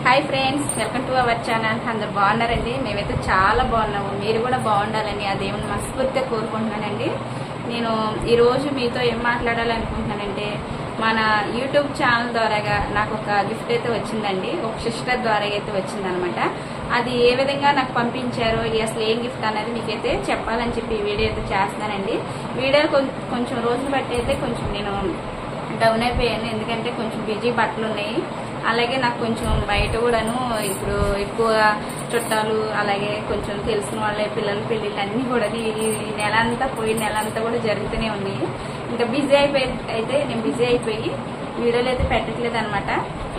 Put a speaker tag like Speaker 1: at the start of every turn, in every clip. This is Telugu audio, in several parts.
Speaker 1: Hi friends, welcome to our channel. అందరు బాగున్నారండి? మేమైతే చాలా బాగున్నాము. మీరు కూడా బాగుండాలని ఆ దేవుని మనస్ఫూర్తిగా కోరుకుంటున్నానండి. నేను ఈరోజు మీతో ఏం మాట్లాడాలనుకుంటున్నానంటే, మన యూట్యూబ్ ఛానల్ ద్వారాగా నాకు ఒక గిఫ్ట్ అయితే వచ్చిందండి. ఒక సిస్టర్ ద్వారా అయితే వచ్చిందనమాట. అది ఏ విధంగా నాకు పంపించారో, ఇది అసలు ఏం గిఫ్ట్ అనేది మీకైతే చెప్పాలని చెప్పి ఈ వీడియో అయితే చేస్తున్నానండి. వీడియో కొంచెం రోజులు బట్టి అయితే కొంచెం నేను డౌన్ అయిపోయాను, ఎందుకంటే కొంచెం బిజీ బట్టలు ఉన్నాయి. అలాగే నాకు కొంచెం బయట కూడాను ఇప్పుడు ఎక్కువ చుట్టాలు, అలాగే కొంచెం తెలిసిన వాళ్ళే పిల్లల పెళ్ళిళ్ళు అన్నీ కూడా ఈ నెల అంతా పోయిన నెల అంతా కూడా జరుగుతూనే ఉన్నాయి. ఇంకా బిజీ అయితే నేను బిజీ అయిపోయి వీడియోలు అయితే పెట్టట్లేదు అనమాట.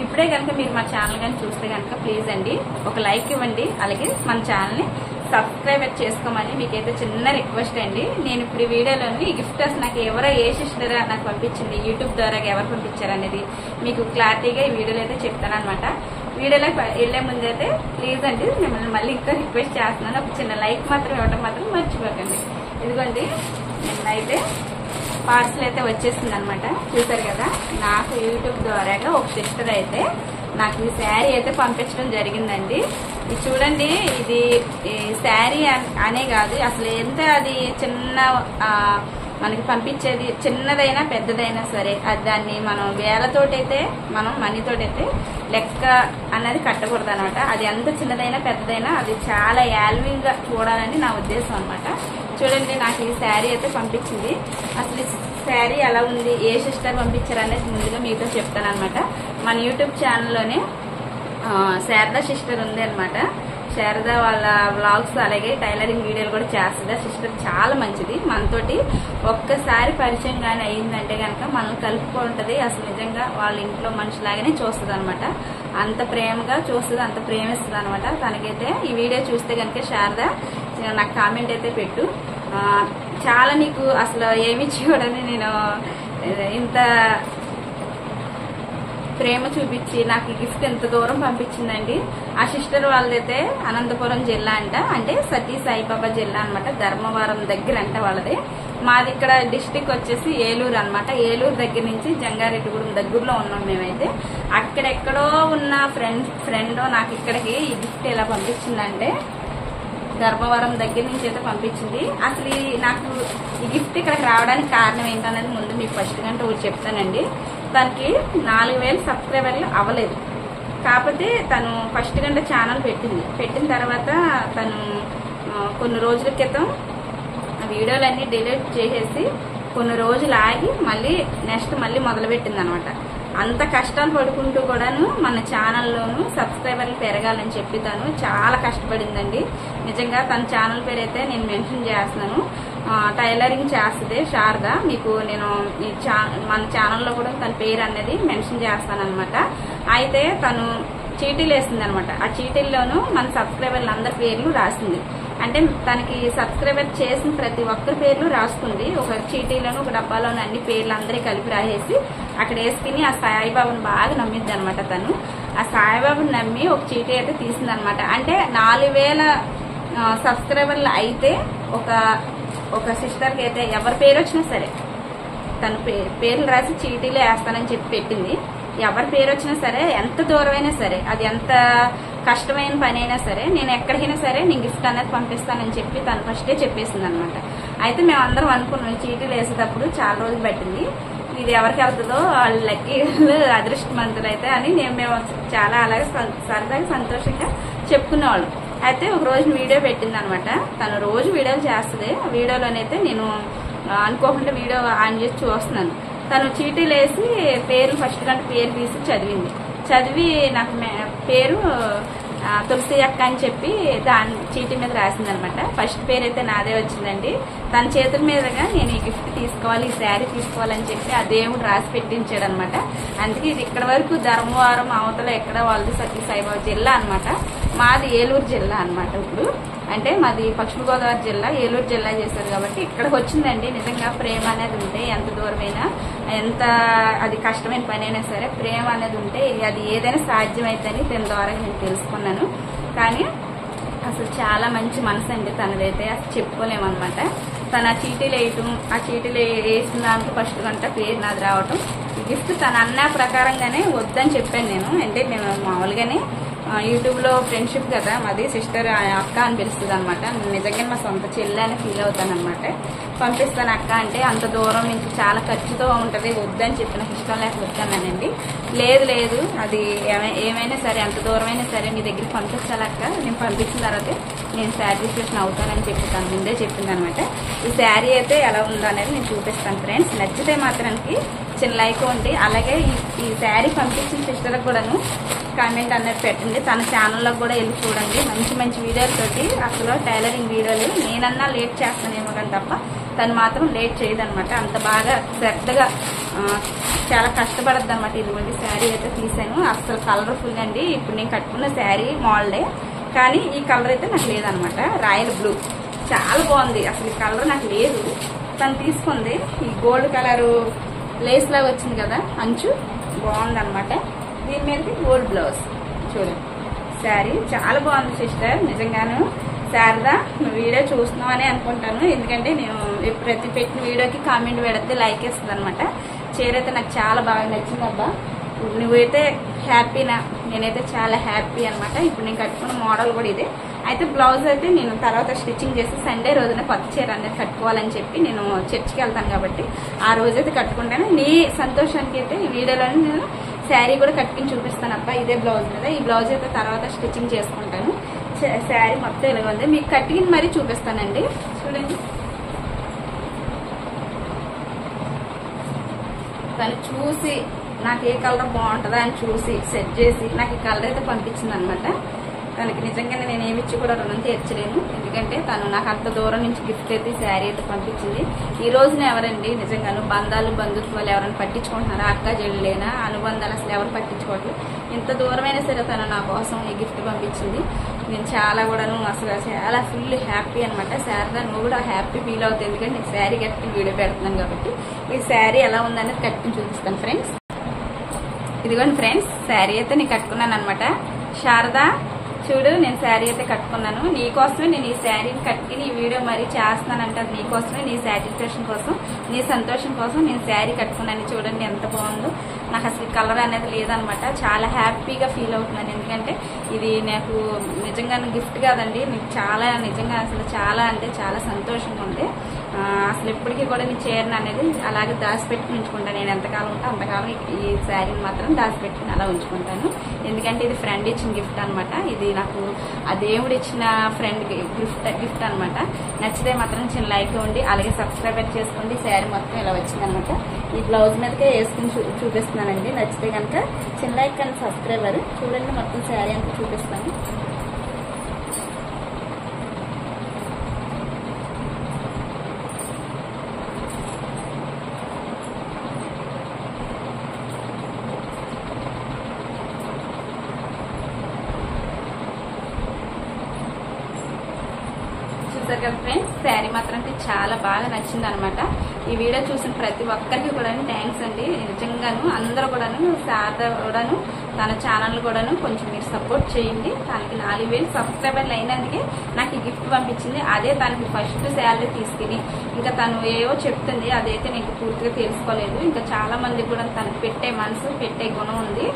Speaker 1: ఇప్పుడే కనుక మీరు మా ఛానల్ కానీ చూస్తే కనుక ప్లీజ్ అండి ఒక లైక్ ఇవ్వండి, అలాగే మన ఛానల్ని సబ్స్క్రైబ్ చేసుకోమని మీకైతే చిన్న రిక్వెస్ట్ అండి. నేను ఇప్పుడు ఈ వీడియోలోని ఈ గిఫ్టర్స్ నాకు ఎవరో ఏ సిస్టర్ నాకు పంపించింది, యూట్యూబ్ ద్వారా ఎవరు పంపించారు అనేది మీకు క్లారిటీగా ఈ వీడియోలో అయితే చెప్తాను అనమాట. వీడియోలోకి వెళ్లే ముందైతే ప్లీజ్ అండి మిమ్మల్ని మళ్ళీ ఇంకా రిక్వెస్ట్ చేస్తున్నాను, ఒక చిన్న లైక్ మాత్రం ఇవ్వడం మాత్రం మర్చిపోకండి. ఇదిగోండి నిన్నైతే పార్సల్ అయితే వచ్చేసింది అనమాట. చూసారు కదా, నాకు యూట్యూబ్ ద్వారాగా ఒక సిస్టర్ అయితే నాకు ఈ శారీ అయితే పంపించడం జరిగిందండి. ఇది చూడండి, ఇది శారీ అనే కాదు, అసలు ఎంత అది చిన్న మనకి పంపించేది చిన్నదైనా పెద్దదైనా సరే దాన్ని మనం వేలతోటైతే మనం మనీతోటైతే లెక్క అన్నది కట్టకూడదు అనమాట. అది ఎంత చిన్నదైనా పెద్దదైనా అది చాలా యాల్వింగ్ గా చూడాలని నా ఉద్దేశం అనమాట. చూడండి, నాకు ఈ శారీ అయితే పంపించింది. అసలు ఈ శారీ ఎలా ఉంది, ఏ సిస్టర్ పంపించారు అనేది ముందుగా మీతో చెప్తాను అనమాట. మన యూట్యూబ్ ఛానల్లోనే శారదా సిస్టర్ ఉంది అనమాట. శారద వాళ్ళ వ్లాగ్స్ అలాగే టైలరింగ్ వీడియోలు కూడా చేస్తుంది. సిస్టర్ చాలా మంచిది. మనతోటి ఒక్కసారి పరిచయం కానీ అయిందంటే కనుక మనల్ని కలుపుకుంటది. అసలు నిజంగా వాళ్ళ ఇంట్లో మనిషిలాగానే చూస్తుంది అనమాట. అంత ప్రేమగా చూస్తుంది, అంత ప్రేమిస్తుంది అనమాట. తనకైతే ఈ వీడియో చూస్తే కనుక శారద నాకు కామెంట్ అయితే పెట్టు, చాలా నీకు అసలు ఏమి చూడని నేను ఇంత ప్రేమ చూపించి నాకు ఈ గిఫ్ట్ ఎంత దూరం పంపించిందండి. ఆ సిస్టర్ వాళ్ళదైతే అనంతపురం జిల్లా అంట, అంటే సతీ సాయిబాబా జిల్లా అనమాట. ధర్మవరం దగ్గర అంట వాళ్ళది. మాది ఇక్కడ డిస్టిక్ వచ్చేసి ఏలూరు అనమాట. ఏలూరు దగ్గర నుంచి జంగారెడ్డిగూడెం దగ్గరలో ఉన్నాం మేమైతే. అక్కడెక్కడో ఉన్న ఫ్రెండ్ నాకు ఇక్కడికి ఈ గిఫ్ట్ ఎలా పంపించిందంటే ధర్మవరం దగ్గర నుంచి అయితే పంపించింది. అసలు నాకు ఈ గిఫ్ట్ ఇక్కడికి రావడానికి కారణం ఏంటనేది ముందు మీకు ఫస్ట్ గంట ఒకటి చెప్తానండి. తనకి 4000 సబ్స్క్రైబర్లు అవ్వలేదు. కాకపోతే తను ఫస్ట్ గంట ఛానల్ పెట్టిన తర్వాత తను కొన్ని రోజుల క్రితం వీడియోలన్నీ డిలీట్ చేసేసి కొన్ని రోజులు ఆగి మళ్ళీ మొదలుపెట్టింది అనమాట. అంత కష్టాలు పడుకుంటూ కూడాను మన ఛానల్లోనూ సబ్స్క్రైబర్లు పెరగాలని చెప్పి తను చాలా కష్టపడిందండి. నిజంగా తన ఛానల్ పేరు అయితే నేను మెన్షన్ చేస్తున్నాను. టైలరింగ్ చేస్తుంది శారద. మీకు నేను మన ఛానల్లో కూడా తన పేరు అనేది మెన్షన్ చేస్తాను అనమాట. అయితే తను చీటీలు వేసింది అనమాట. ఆ చీటీల్లోనూ మన సబ్స్క్రైబర్లు అందరి పేర్లు రాసింది. అంటే తనకి సబ్స్క్రైబర్ చేసిన ప్రతి ఒక్కరి పేర్లు రాసుకుంది. ఒక చీటీలోను ఒక డబ్బాలోను అన్ని పేర్లు అందరి కలిపి రాసేసి అక్కడ వేసుకుని ఆ సాయిబాబాను బాగా నమ్మిద్ది అనమాట. తను ఆ సాయిబాబాను నమ్మి ఒక చీటీ అయితే తీసింది అనమాట. అంటే 4000 సబ్స్క్రైబర్లు అయితే ఒక సిస్టర్కి అయితే ఎవరి పేరు వచ్చినా సరే తను పేర్లు రాసి చీటీలో వేస్తానని చెప్పి పెట్టింది. ఎవరి పేరు వచ్చినా సరే, ఎంత దూరమైనా సరే, అది ఎంత కష్టమైన పని అయినా సరే, నేను ఎక్కడికైనా సరే నేను గిఫ్ట్ అనేది పంపిస్తానని చెప్పి తను ఫస్టే చెప్పేసింది అనమాట. అయితే మేమందరం అనుకున్నాం చీటీలు వేసేటప్పుడు చాలా రోజులు పట్టింది, ఇది ఎవరికి వెళ్తుందో వాళ్ళు లక్కీ అదృష్టవంతులు అయితే అని మేము చాలా అలాగే సరదాగా సంతోషంగా చెప్పుకునేవాళ్ళం. అయితే ఒక రోజు వీడియో పెట్టింది అనమాట. తను రోజు వీడియోలు చేస్తుంది. వీడియోలోనైతే నేను అనుకోకుండా వీడియో ఆన్ చేసి చూస్తున్నాను. తను చీటీలు వేసి పేరు ఫస్ట్ గంట పేరు తీసి చదివి నాకు పేరు తులసి అక్క అని చెప్పి దాని చీటీ మీద రాసింది అనమాట. ఫస్ట్ పేరు అయితే నాదే వచ్చిందండి. తన చేతుల మీదుగా నేను ఈ గిఫ్ట్ తీసుకోవాలి, ఈ శారీ తీసుకోవాలని చెప్పి ఆ దేవుడు రాసి పెట్టించాడు అనమాట. అందుకే ఇది ఇక్కడ వరకు ధర్మవరం అవతల ఎక్కడ వాళ్ళది సతీ సాయిబాబా జిల్లా అనమాట. మాది ఏలూరు జిల్లా అనమాట. ఇప్పుడు అంటే మాది పశ్చిమ గోదావరి జిల్లా, ఏలూరు జిల్లా చేశారు కాబట్టి ఇక్కడికి వచ్చిందండి. నిజంగా ప్రేమ అనేది ఉంటే ఎంత దూరమైనా, ఎంత అది కష్టమైన పని అయినా సరే ప్రేమ అనేది ఉంటే అది ఏదైనా సాధ్యమైందని దీని ద్వారా నేను తెలుసుకున్నాను. కానీ అసలు చాలా మంచి మనసు అండి తనదైతే, అసలు చెప్పుకోలేమన్నమాట. తన చీటీలు వేయటం, ఆ చీటీలు వేసిన దాంట్లో ఫస్ట్ గంట పేరు నాది రావటం, గిఫ్ట్ తన అన్న ప్రకారంగానే వద్దని చెప్పాను నేను. అంటే నేను మామూలుగానే యూట్యూబ్ లో ఫ్రెండ్షిప్ కదా మాది, సిస్టర్ అక్క అని పిలుస్తుంది అనమాట. నిజంగా మా సొంత చెల్లి అని ఫీల్ అవుతాను అనమాట. పంపిస్తాను అక్క అంటే, అంత దూరం నుంచి చాలా ఖర్చుతో ఉంటుంది, వద్దని చెప్పి నాకు ఇష్టం లేక వద్దానండి. లేదు లేదు, అది ఏమైనా సరే, అంత దూరమైనా సరే నీ దగ్గరికి పంపించాలి అక్క, నేను పంపించిన తర్వాత నేను సాటిస్ఫాక్షన్ అవుతానని చెప్పి తను ముందే చెప్పింది అనమాట. ఈ శారీ అయితే ఎలా ఉందో అనేది నేను చూపిస్తాను ఫ్రెండ్స్. నచ్చితే మాత్రానికి చిన్న లైక్ ఉంది. అలాగే ఈ శారీ పంపించిన సిస్టర్కి కూడాను కామెంట్ అన్నది పెట్టండి. తన ఛానల్లో కూడా వెళ్ళి చూడండి. మంచి మంచి వీడియోలతోటి అసలు టైలరింగ్ వీడియోలు, నేనన్నా లేట్ చేస్తానేమో కానీ తప్ప తను మాత్రం లేట్ చేయదనమాట. అంత బాగా శ్రద్ధగా చాలా కష్టపడద్దు అనమాట. ఇదిగోండి శారీ అయితే తీసాను, అసలు కలర్ఫుల్ అండి. ఇప్పుడు నేను కట్టుకున్న శారీ మోడలే, కానీ ఈ కలర్ అయితే నాకు లేదనమాట. రాయల్ బ్లూ చాలా బాగుంది. అసలు ఈ కలర్ నాకు లేదు, తను తీసుకుంది. ఈ గోల్డ్ కలరు లేస్ లాగా వచ్చింది కదా అంచు, బాగుంది అనమాట. దీని మీదకి గోల్డ్ బ్లౌజ్ చూడండి. శారీ చాలా బాగుంది సిస్టర్. నిజంగాను శారదా, నువ్వు వీడియో చూస్తున్నావని అనుకుంటాను, ఎందుకంటే నేను ప్రతి పెట్టిన వీడియోకి కామెంట్ పెడితే లైక్ వేస్తుంది అనమాట. చీర అయితే నాకు చాలా బాగా నచ్చింది అబ్బా. నువ్వైతే హ్యాపీనా? నేనైతే చాలా హ్యాపీ అనమాట. ఇప్పుడు నేను కట్టుకున్న మోడల్ కూడా ఇదే. అయితే బ్లౌజ్ అయితే నేను తర్వాత స్టిచ్చింగ్ చేసి సండే రోజున కొత్త చీర అనేది కట్టుకోవాలని చెప్పి నేను చర్చికి వెళ్తాను కాబట్టి ఆ రోజైతే కట్టుకుంటాను. నీ సంతోషానికి అయితే ఈ వీడియోలోనే నేను శారీ కూడా కట్టుకుని చూపిస్తాను అబ్బా. ఇదే బ్లౌజ్ మీద, ఈ బ్లౌజ్ అయితే తర్వాత స్టిచ్చింగ్ చేసుకుంటాను. శారీ మొత్తం ఇలా ఉంది, మీకు కట్టుకుని మరీ చూపిస్తానండి. చూడండి, తను చూసి నాకు ఏ కలర్ బాగుంటుందా అని చూసి సెట్ చేసి నాకు ఈ కలర్ అయితే పంపించింది అనమాట. తనకి నిజంగానే నేను ఏమిచ్చి కూడా రుణం తీర్చలేను, ఎందుకంటే తను నాకు అంత దూరం నుంచి గిఫ్ట్ అయితే శారీ అయితే పంపించింది. ఈ రోజున ఎవరండి నిజంగాను బంధాలు బంధుత్వాలు ఎవరైనా పట్టించుకుంటున్నారా? అక్క చెల్లిలేనా? అనుబంధాలు అసలు ఎవరు పట్టించుకోవట్లేదు. ఇంత దూరమైనా సరే తను నా కోసం ఈ గిఫ్ట్ పంపించింది. నేను చాలా కూడాను అసలు చాలా ఫుల్ హ్యాపీ అనమాట. శారదా, నువ్వు కూడా హ్యాపీ ఫీల్ అవుతుంది, ఎందుకంటే నేను శారీ కట్టుకుని వీడియో పెడుతున్నాను కాబట్టి. ఈ శారీ ఎలా ఉందనేది కట్టుకుని చూపిస్తాను ఫ్రెండ్స్. ఇదిగోండి ఫ్రెండ్స్, శారీ అయితే నేను కట్టుకున్నాను అనమాట. శారదా చూడు, నేను శారీ అయితే కట్టుకున్నాను. నీకోసమే నేను ఈ శారీని కట్టుకుని ఈ వీడియో మరీ చేస్తున్నానంటే అది నీకోసమే, నీ సాటిస్ఫాక్షన్ కోసం, నీ సంతోషం కోసం నేను శారీ కట్టుకున్నాను. చూడండి ఎంత బాగుందో. నాకు అసలు కలర్ అనేది లేదనమాట. చాలా హ్యాపీగా ఫీల్ అవుతున్నాను, ఎందుకంటే ఇది నాకు నిజంగా గిఫ్ట్ కాదండి. నీకు చాలా నిజంగా అసలు చాలా అంటే చాలా సంతోషంగా ఉంది. అసలు ఎప్పటికీ కూడా నేను చీరను అనేది అలాగే దాచిపెట్టుకుని ఉంచుకుంటాను. నేను ఎంతకాలం ఉంటే అంతకాలం ఈ శారీని మాత్రం దాచిపెట్టుకుని అలా ఉంచుకుంటాను, ఎందుకంటే ఇది ఫ్రెండ్ ఇచ్చిన గిఫ్ట్ అనమాట. ఇది నాకు ఆ దేవుడు ఇచ్చిన ఫ్రెండ్ గిఫ్ట్ అనమాట. నచ్చితే మాత్రం చిన్న లైక్ ఇవ్వండి, అలాగే సబ్స్క్రైబ్ చేసుకోండి. శారీ మొత్తం ఇలా వచ్చిందనమాట. ఈ బ్లౌజ్ మీదకే వేసుకుని చూపిస్తున్నానండి. నచ్చితే కనుక చిన్న లైక్ అండ్ సబ్స్క్రైబర్. చూడండి మొత్తం శారీ అంతా చూపిస్తాను. చూసారు కదా ఫ్రెండ్స్, శారీ మాత్రం చాలా బాగా నచ్చింది అనమాట. ఈ వీడియో చూసిన ప్రతి ఒక్కరికి కూడా థ్యాంక్స్ అండి. నిజంగాను అందరూ కూడాను, శారద కూడాను తన ఛానల్ కూడాను కొంచెం మీరు సపోర్ట్ చేయండి. తనకి 4000 సబ్స్క్రైబర్లు అయినందుకే నాకు ఈ గిఫ్ట్ పంపించింది. అదే తనకి ఫస్ట్ శాలరీ తీసుకుని ఇంకా తను ఏవో చెప్తుంది, అదైతే నేను పూర్తిగా తెలుసుకోలేదు. ఇంకా చాలా మంది కూడా తనకు పెట్టే మనసు, పెట్టే గుణం ఉంది.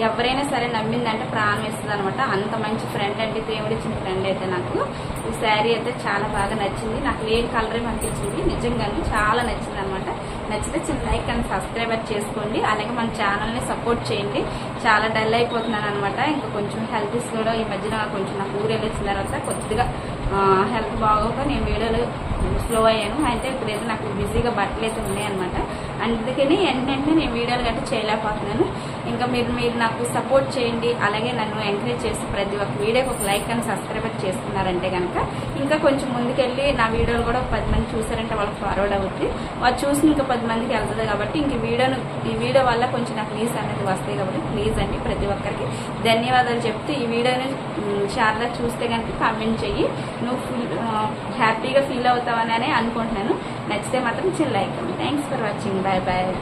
Speaker 1: ఎవరైనా సరే నమ్మిందంటే ప్రాణం ఇస్తుంది అనమాట. అంత మంచి ఫ్రెండ్ అండి, దేవుడిచ్చిన ఫ్రెండ్ అయితే నాకు. ఈ శారీ అయితే చాలా బాగా నచ్చింది. నాకు లేని కలరే పంపించింది, నిజంగాను చాలా నచ్చింది అనమాట. నచ్చితే చిన్న లైక్ అండ్ సబ్స్క్రైబర్ చేసుకోండి, అలాగే మన ఛానల్ని సపోర్ట్ చేయండి. చాలా డల్ అయిపోతున్నాను అనమాట. ఇంకా కొంచెం హెల్త్ ఇష్యూస్ కూడా ఈ మధ్యన కొంచెం నాకు ఊరు వెళ్ళొచ్చిన తర్వాత కొద్దిగా హెల్త్ బాగోక నేను వీడియోలు స్లో అయ్యాను. అయితే ఇప్పుడైతే నాకు బిజీగా బట్టలు అయితే ఉన్నాయన్నమాట. అందుకని వెంటనే నేను వీడియోలు గట్రా చేయలేకపోతున్నాను. ఇంకా మీరు నాకు సపోర్ట్ చేయండి, అలాగే నన్ను ఎంకరేజ్ చేసి ప్రతి ఒక్క వీడియోకి ఒక లైక్ అండ్ సబ్స్క్రైబర్ చేసుకున్నారంటే కనుక ఇంకా కొంచెం ముందుకెళ్ళి నా వీడియోలు కూడా 10 మంది చూసారంటే వాళ్ళకి ఫార్వర్డ్ అవుతుంది. వాళ్ళు చూసి ఇంకా 10 మందికి వెళ్తుంది కాబట్టి ఇంక ఈ వీడియో వల్ల కొంచెం నాకు వ్యూస్ అనేది వస్తాయి కాబట్టి ప్లీజ్ అండి ప్రతి ఒక్కరికి ధన్యవాదాలు చెప్తూ ఈ వీడియోని శారదా చూస్తే కనుక కామెంట్ చెయ్యి. నువ్వు హ్యాపీగా ఫీల్ అవుతావని అనుకుంటున్నాను. నచ్చితే మాత్రం చిన్న like. Thanks for watching. Bye bye.